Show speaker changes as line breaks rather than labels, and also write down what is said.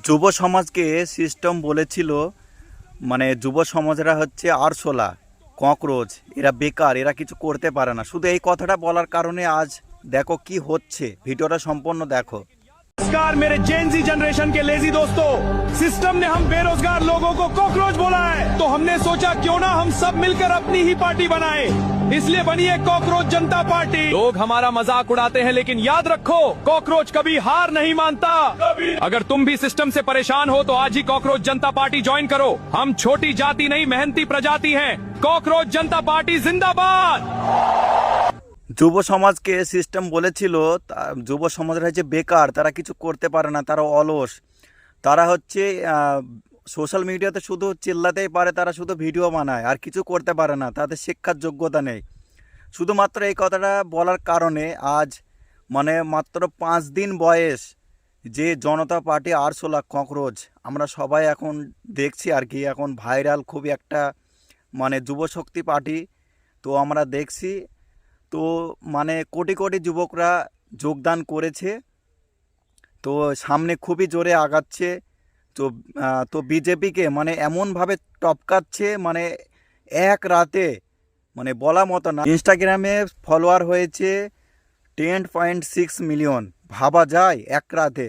যুব সমাজকে সিস্টেম বলেছিল, মানে যুব সমাজরা হচ্ছে আরশোলা, ককরোচ, এরা বেকার, এরা কিছু করতে পারে না। শুধু এই কথাটা বলার কারণে আজ দেখো কি হচ্ছে, ভিডিওটা সম্পূর্ণ দেখো।
नमस्कार मेरे जेनजी जनरेशन के लेजी दोस्तों, सिस्टम ने हम बेरोजगार लोगों को कॉकरोच बोला है, तो हमने सोचा क्यों ना हम सब मिलकर अपनी ही पार्टी बनाएं। इसलिए बनी है कॉकरोच जनता पार्टी। लोग हमारा मजाक उड़ाते हैं, लेकिन याद रखो कॉकरोच कभी हार नहीं मानता। अगर तुम भी सिस्टम से परेशान हो तो आज ही कॉकरोच जनता पार्टी ज्वाइन करो। हम छोटी जाति नहीं, मेहनती प्रजाति हैं। कॉकरोच जनता पार्टी जिंदाबाद।
যুব সমাজকে সিস্টেম বলেছিল যুব সমাজরা হচ্ছে বেকার, তারা কিছু করতে পারে না, তারা অলস, তারা হচ্ছে সোশ্যাল মিডিয়াতে শুধু চিল্লাতেই পারে, তারা শুধু ভিডিও বানায় আর কিছু করতে পারে না, তাদের শিক্ষার যোগ্যতা নেই। শুধুমাত্র এই কথাটা বলার কারণে আজ মানে মাত্র 5 দিন বয়স যে জনতা পার্টি আরশোলা ককরোচ, আমরা সবাই এখন দেখছি আর কি, এখন ভাইরাল খুবই একটা মানে যুবশক্তি পার্টি। তো আমরা দেখছি, তো মানে কোটি কোটি যুবকরা যোগদান করেছে, তো সামনে খুবই জোরে আগাচ্ছে। তো তো বিজেপিকে মানে এমনভাবে টপকাচ্ছে, মানে এক রাতে, মানে বলা মতো না। ইনস্টাগ্রামে ফলোয়ার হয়েছে 10.6 মিলিয়ন, ভাবা যায় এক রাতে।